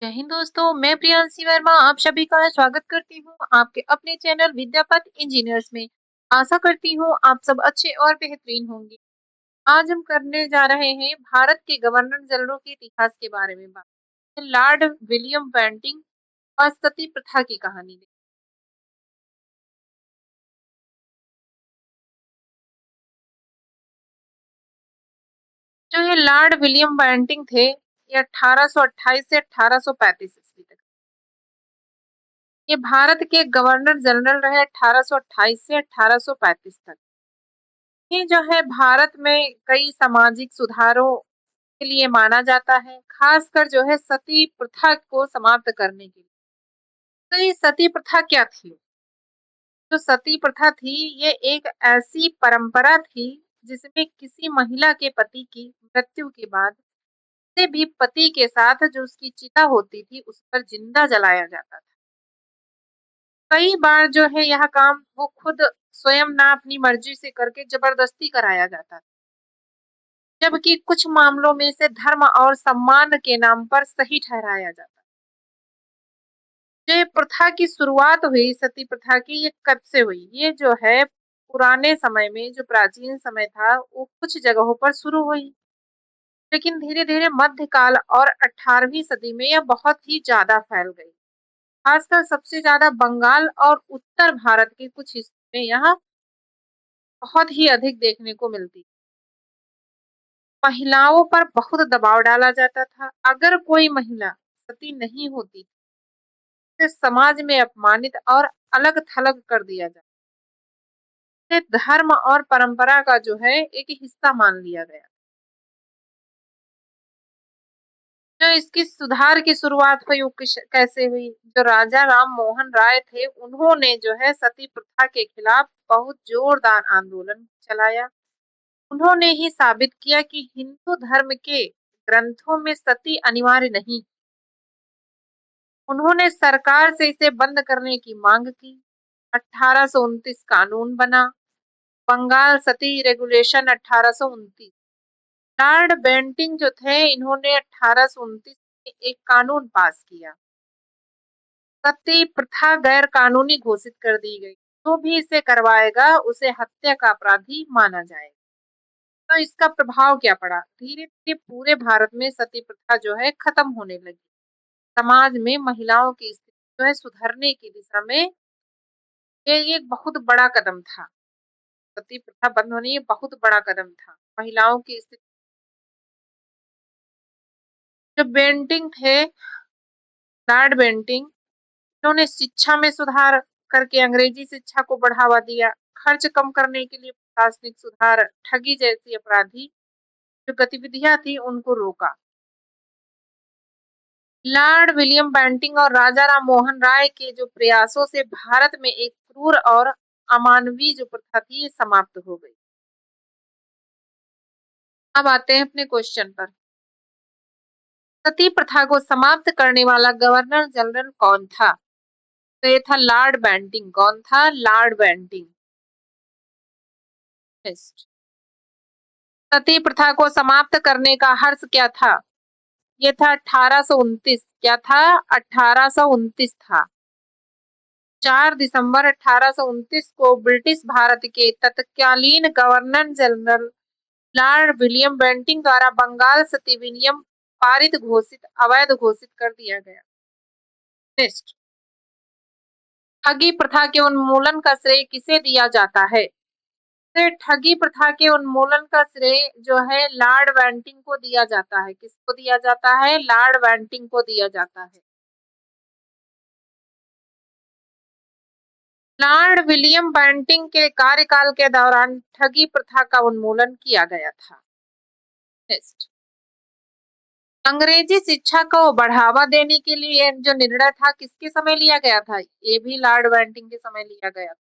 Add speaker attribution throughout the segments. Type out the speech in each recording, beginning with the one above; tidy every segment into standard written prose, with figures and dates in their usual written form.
Speaker 1: जय हिंद दोस्तों, मैं प्रियांशी वर्मा आप सभी का स्वागत करती हूँ आपके अपने चैनल विद्यापत इंजीनियर्स में। आशा करती हूँ आप सब अच्छे और बेहतरीन होंगे। आज हम करने जा रहे हैं भारत के गवर्नर जनरल के इतिहास के बारे में बात। लॉर्ड विलियम बेंटिंग और सती प्रथा की कहानी। जो ये लॉर्ड विलियम बेंटिंग थे, ये 1828 से 1835 ईस्वी तक ये भारत के गवर्नर जनरल रहे। 1828 से 1835 तक ये जो है भारत में कई सामाजिक सुधारों के लिए माना जाता है, खासकर जो है सती प्रथा को समाप्त करने के लिए। तो ये सती प्रथा क्या थी? जो सती प्रथा थी, ये एक ऐसी परंपरा थी जिसमें किसी महिला के पति की मृत्यु के बाद से भी पति के साथ जो उसकी चिता होती थी, उस पर जिंदा जलाया जाता था। कई बार जो है यह काम वो खुद स्वयं ना अपनी मर्जी से करके जबरदस्ती कराया जाता था, जबकि कुछ मामलों में इसे धर्म और सम्मान के नाम पर सही ठहराया जाता। ये प्रथा की शुरुआत हुई, सती प्रथा की, ये कब से हुई? ये जो है पुराने समय में, जो प्राचीन समय था, वो कुछ जगहों पर शुरू हुई, लेकिन धीरे धीरे मध्यकाल और 18वीं सदी में यह बहुत ही ज्यादा फैल गई। खासकर सबसे ज्यादा बंगाल और उत्तर भारत के कुछ हिस्सों में यह बहुत ही अधिक देखने को मिलती। महिलाओं पर बहुत दबाव डाला जाता था। अगर कोई महिला सती नहीं होती, उसे समाज में अपमानित और अलग थलग कर दिया जाता, उसे धर्म और परंपरा का जो है एक हिस्सा मान लिया गया। जो इसकी सुधार की शुरुआत हुई वो कैसे हुई? जो राजा राम मोहन राय थे, उन्होंने जो है सती प्रथा के खिलाफ बहुत जोरदार आंदोलन चलाया। उन्होंने ही साबित किया कि हिंदू धर्म के ग्रंथों में सती अनिवार्य नहीं। उन्होंने सरकार से इसे बंद करने की मांग की। 1829 कानून बना, बंगाल सती रेगुलेशन 1829। लॉर्ड बेंटिंग जो थे, इन्होंने 1829 में एक कानून पास किया। सती प्रथा गैर कानूनी घोषित कर दी गई। जो भी इसे करवाएगा उसे हत्या का अपराधी माना जाएगा। तो इसका प्रभाव क्या पड़ा? धीरे धीरे पूरे भारत में सती प्रथा जो है खत्म होने लगी। समाज में महिलाओं की स्थिति जो है सुधरने की दिशा में ये एक बहुत बड़ा कदम था। सती प्रथा बंद होने ये बहुत बड़ा कदम था। महिलाओं की स्थिति, जो बेंटिंग थे, लॉर्ड बेंटिंग, इन्होंने शिक्षा में सुधार करके अंग्रेजी शिक्षा को बढ़ावा दिया। खर्च कम करने के लिए प्रशासनिक सुधार, ठगी जैसी अपराधी जो गतिविधियां थी उनको रोका। लॉर्ड विलियम बेंटिंग और राजा राम मोहन राय के जो प्रयासों से भारत में एक क्रूर और अमानवीय जो प्रथा थी ये समाप्त हो गई। अब आते हैं अपने क्वेश्चन पर। सती प्रथा को समाप्त करने वाला गवर्नर जनरल कौन था? तो ये था लॉर्ड बेंटिंग। कौन था? Lord Bentinck. नेक्स्ट, सती प्रथा को समाप्त करने का हर्ष क्या था? ये था 1829। क्या था? 1829 था। 4 दिसंबर 1829 को ब्रिटिश भारत के तत्कालीन governor general Lord William Bentinck द्वारा बंगाल सती विनियम पारित घोषित अवैध घोषित कर दिया गया। नेक्स्ट, ठगी प्रथा के उन्मूलन का श्रेय किसे दिया जाता है? तो ठगी प्रथा के उन्मूलन का श्रेय जो है लॉर्ड बेंटिंग को दिया जाता है। किसको दिया जाता है? लॉर्ड बेंटिंग को दिया जाता है। लॉर्ड विलियम बेंटिंग के कार्यकाल के दौरान ठगी प्रथा का उन्मूलन किया गया था। नेक्स्ट, अंग्रेजी शिक्षा को बढ़ावा देने के लिए जो निर्णय था किसके समय लिया गया था? ये भी लॉर्ड बेंटिंग के समय लिया गया था।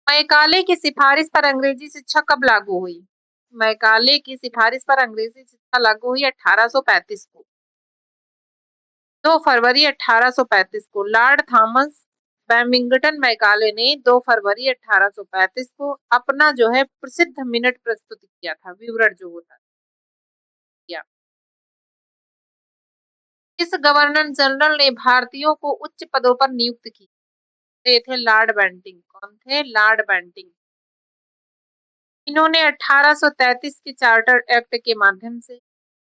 Speaker 1: मैकाले की सिफारिश पर अंग्रेजी शिक्षा कब लागू हुई? मैकाले की सिफारिश पर अंग्रेजी शिक्षा लागू हुई 1835 को। 2 फरवरी 1835 को लॉर्ड थॉमस बैमिंगटन मैकाले ने 2 फरवरी 1835 को अपना जो है प्रसिद्ध मिनट प्रस्तुत किया था, विवरण जो होता किया। इस गवर्नर जनरल ने भारतीयों को उच्च पदों पर नियुक्त किया। ये थे लॉर्ड बेंटिंग। कौन थे? Lord Bentinck. इन्होंने 1833 के चार्टर एक्ट के माध्यम से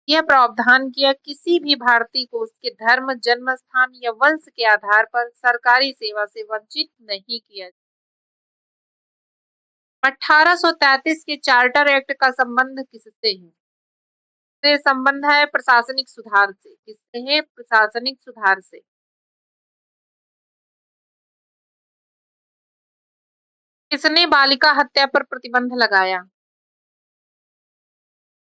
Speaker 1: यह प्रावधान किया, किसी भी भारतीय को उसके धर्म, जन्म स्थान या वंश के आधार पर सरकारी सेवा से वंचित नहीं किया। 1833 के चार्टर एक्ट का संबंध किससे है? से संबंध है प्रशासनिक सुधार से। किससे है? प्रशासनिक सुधार से। किसने बालिका हत्या पर प्रतिबंध लगाया?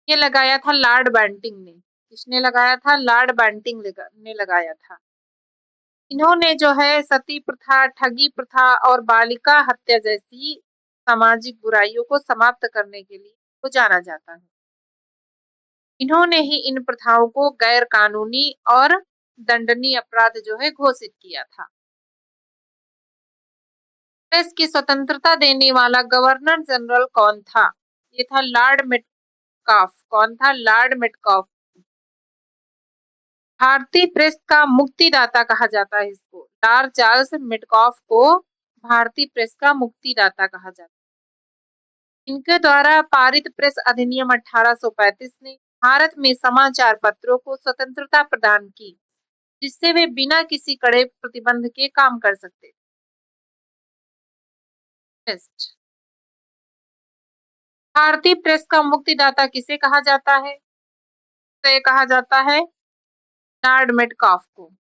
Speaker 1: ये लगाया था लॉर्ड बेंटिंग ने। किसने लगाया था? लॉर्ड बेंटिंग ने लगाया था। इन्होंने जो है सती प्रथा, ठगी प्रथा और बालिका हत्या जैसी सामाजिक बुराइयों को समाप्त करने के लिए को जाना जाता है। इन्होंने ही इन प्रथाओं को गैर कानूनी और दंडनीय अपराध जो है घोषित किया था। प्रेस की स्वतंत्रता देने वाला गवर्नर जनरल कौन था? ये था लॉर्ड मेटकाफ। कौन था? Lord Metcalfe. भारतीय प्रेस का मुक्तिदाता कहा जाता है इसको। लॉर्ड चार्ल्स मेटकाफ को भारतीय प्रेस का मुक्तिदाता कहा जाता है। इनके द्वारा पारित प्रेस अधिनियम 1835 ने भारत में समाचार पत्रों को स्वतंत्रता प्रदान की, जिससे वे बिना किसी कड़े प्रतिबंध के काम कर सकते थे। भारतीय प्रेस का मुक्तिदाता किसे कहा जाता है? तो ये कहा जाता है लॉर्ड मेटकाफ को।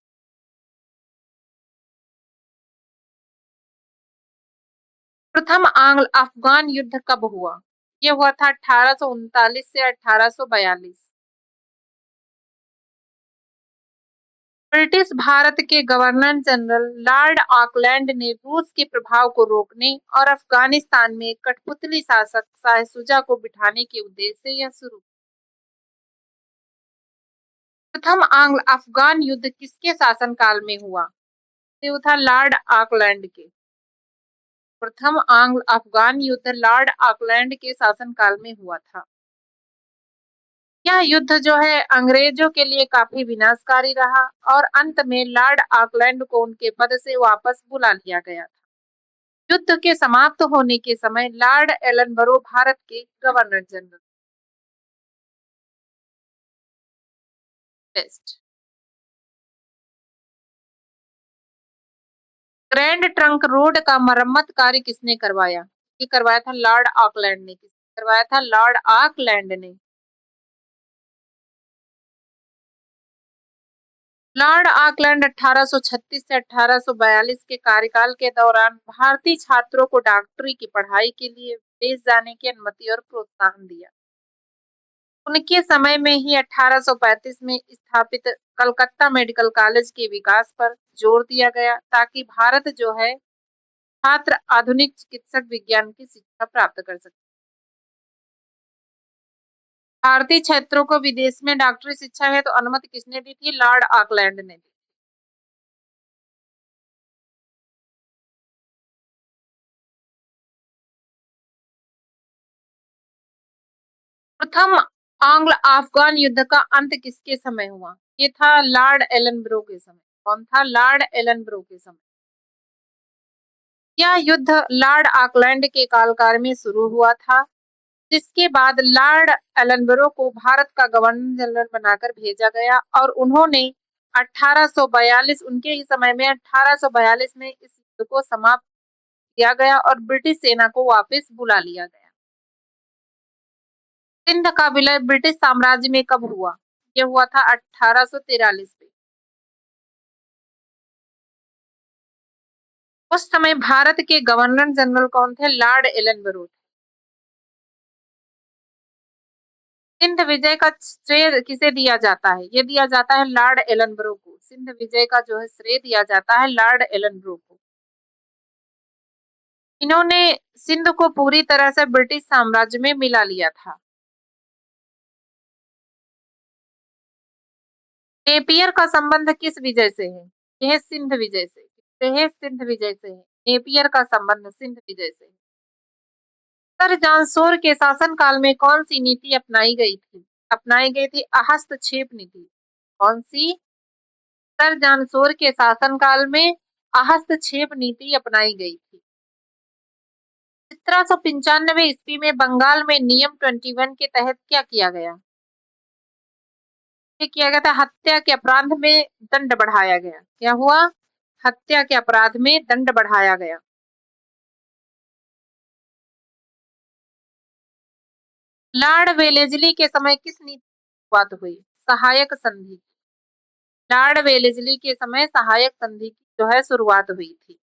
Speaker 1: प्रथम आंग्ल अफगान युद्ध कब हुआ? ये हुआ था 1839 से 1842। ब्रिटिश भारत के गवर्नर जनरल लॉर्ड ऑकलैंड ने रूस के प्रभाव को रोकने और अफगानिस्तान में कठपुतली शासक शाह शुजा को बिठाने के उद्देश्य से यह शुरू। प्रथम आंग्ल अफगान युद्ध किसके शासनकाल में हुआ? ये था लॉर्ड ऑकलैंड के। प्रथम आंग्ल अफगान युद्ध लॉर्ड ऑकलैंड के शासनकाल में हुआ था। यह युद्ध जो है अंग्रेजों के लिए काफी विनाशकारी रहा और अंत में लॉर्ड ऑकलैंड को उनके पद से वापस बुला लिया गया था। युद्ध के समाप्त होने के समय लॉर्ड एलनबरो भारत के governor general. Test. Grand Trunk Road का मरम्मत कार्य किसने करवाया? ये करवाया था लॉर्ड ऑकलैंड ने। किसने करवाया था? लॉर्ड ऑकलैंड ने। लॉर्ड ऑकलैंड 1836 से 1842 के कार्यकाल के दौरान भारतीय छात्रों को डॉक्टरी की पढ़ाई के लिए विदेश जाने की अनुमति और प्रोत्साहन दिया। उनके समय में ही 1835 में स्थापित कलकत्ता मेडिकल कॉलेज के विकास पर जोर दिया गया, ताकि भारत जो है छात्र आधुनिक चिकित्सक विज्ञान की शिक्षा प्राप्त कर सके। भारतीय छात्रों को विदेश में डॉक्टरी शिक्षा हेतु अनुमति किसने दी थी? लॉर्ड ऑकलैंड ने दी। प्रथम आंग्ल अफगान युद्ध का अंत किसके समय हुआ? ये था लॉर्ड एलनब्रो के समय। कौन था? लॉर्ड एलनब्रो के समय। यह युद्ध लॉर्ड ऑकलैंड के कालकाल में शुरू हुआ था, जिसके बाद लॉर्ड एलनबरो को भारत का गवर्नर जनरल बनाकर भेजा गया और उन्होंने 1842 उनके ही समय में 1842 में इस युद्ध को समाप्त किया गया और ब्रिटिश सेना को वापस बुला लिया गया। सिंध का विलय ब्रिटिश साम्राज्य में कब हुआ? यह हुआ था 1843 में। उस समय भारत के गवर्नर जनरल कौन थे? Lord Ellenborough. सिंध विजय का श्रेय किसे दिया जाता है? ये दिया जाता है लॉर्ड एलनबरो को। सिंध विजय का जो है श्रेय दिया जाता है लॉर्ड एलनबरो को। इन्होंने सिंध को पूरी तरह से ब्रिटिश साम्राज्य में मिला लिया था। नेपियर का संबंध किस विजय से है? यह सिंध विजय से। किससे है? सिंध विजय से है। नेपियर का संबंध सिंध विजय से है। सर जॉन शोर के शासनकाल में कौन सी नीति अपनाई गई थी? अपनाई गई थी हस्तक्षेप नीति। कौन सी? सर जानशोर के शासनकाल में हस्तक्षेप नीति अपनाई गई थी। 1795 ईस्वी में बंगाल में नियम 21 के तहत क्या किया गया? ये किया गया था, हत्या के अपराध में दंड बढ़ाया गया। क्या हुआ? हत्या के अपराध में दंड बढ़ाया गया। लॉर्ड वेलेस्ली के समय किस नीति की शुरुआत हुई? सहायक संधि। लॉर्ड वेलेस्ली के समय सहायक संधि की जो है शुरुआत हुई थी।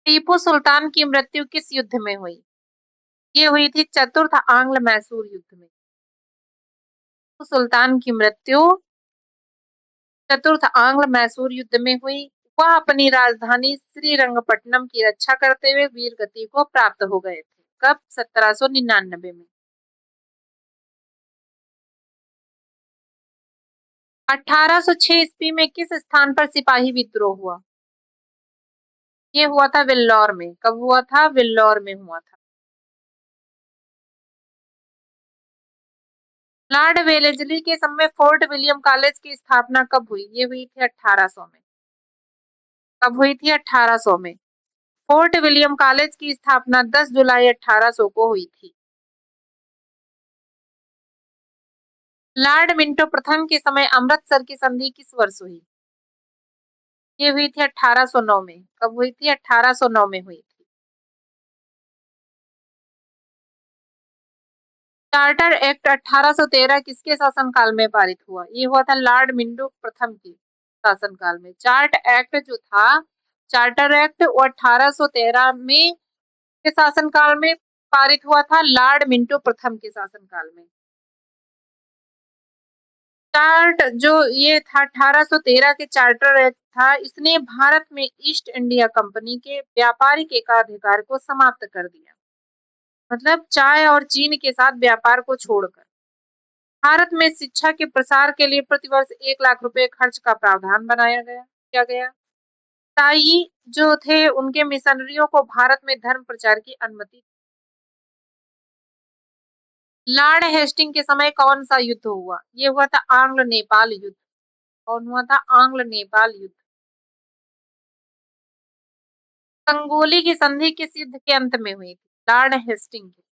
Speaker 1: टीपू सुल्तान की मृत्यु किस युद्ध में हुई? ये हुई थी चतुर्थ आंग्ल मैसूर युद्ध में। टीपू सुल्तान की मृत्यु चतुर्थ आंग्ल मैसूर युद्ध में हुई। वह अपनी राजधानी श्रीरंगपट्टनम की रक्षा करते हुए वीर गति को प्राप्त हो गए थे। कब? 1799 में। 1806 ईस्वी में किस स्थान पर सिपाही विद्रोह हुआ? ये हुआ था विल्लौर में। कब हुआ था? विल्लौर में हुआ था। लॉर्ड वेलेस्ली के समय फोर्ट विलियम कॉलेज की स्थापना कब हुई? ये हुई थी 1800 में। कब हुई थी? 1800 में। फोर्ट विलियम कॉलेज की स्थापना 10 जुलाई 1800 को हुई थी। लॉर्ड मिंटो प्रथम के समय अमृतसर की संधि किस वर्ष हुई? ये हुई थी 1809 में। कब हुई थी? 1809 में हुई थी। चार्टर एक्ट 1813 किसके शासनकाल में पारित हुआ? ये हुआ था लॉर्ड मिंटो प्रथम के शासनकाल में। चार्टर एक्ट वो 1813 में के शासनकाल में पारित हुआ था, लॉर्ड मिंटो प्रथम के शासनकाल में। चार्ट जो ये था 1813 के चार्टर एक्ट था, इसने भारत में ईस्ट इंडिया कंपनी के व्यापारिक एकाधिकार को समाप्त कर दिया। मतलब चाय और चीन के साथ व्यापार को छोड़कर भारत में शिक्षा के प्रसार के लिए प्रतिवर्ष 1 लाख रुपए खर्च का प्रावधान किया गया। ताई जो थे उनके मिशनरियों को भारत में धर्म प्रचार की अनुमति। लॉर्ड हेस्टिंग के समय कौन सा युद्ध हुआ? ये हुआ था आंग्ल नेपाल युद्ध। कौन हुआ था? आंग्ल नेपाल युद्ध। संगोली की संधि किस युद्ध के अंत में हुई थी? लॉर्ड हेस्टिंग की।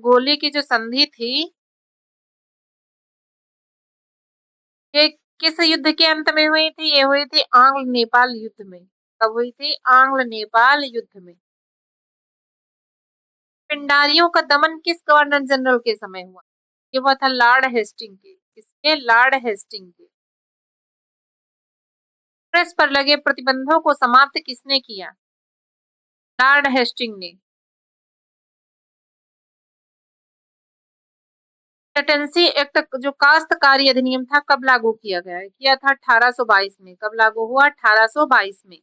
Speaker 1: गोली की जो संधि थी ये किस युद्ध के अंत में हुई थी? ये हुई थी आंग्ल नेपाल युद्ध में। कब हुई थी? आंग्ल नेपाल युद्ध में। पिंडारियों का दमन किस गवर्नर जनरल के समय हुआ? ये हुआ था लॉर्ड हेस्टिंग के। किसके? लॉर्ड हेस्टिंग के। प्रेस पर लगे प्रतिबंधों को समाप्त किसने किया? लॉर्ड हेस्टिंग ने। टेटेंसी एक्ट जो काश्तकारी अधिनियम था कब लागू किया गया है? किया था 1822 में। कब लागू हुआ? 1822 में।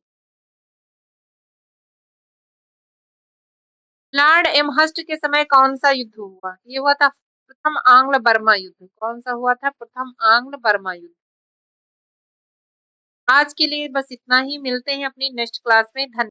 Speaker 1: लॉर्ड एमहर्स्ट के समय कौन सा युद्ध हुआ? ये हुआ था प्रथम आंग्ल बर्मा युद्ध। कौन सा हुआ था? प्रथम आंग्ल बर्मा युद्ध। आज के लिए बस इतना ही। मिलते हैं अपनी नेक्स्ट क्लास में। धन्यवाद।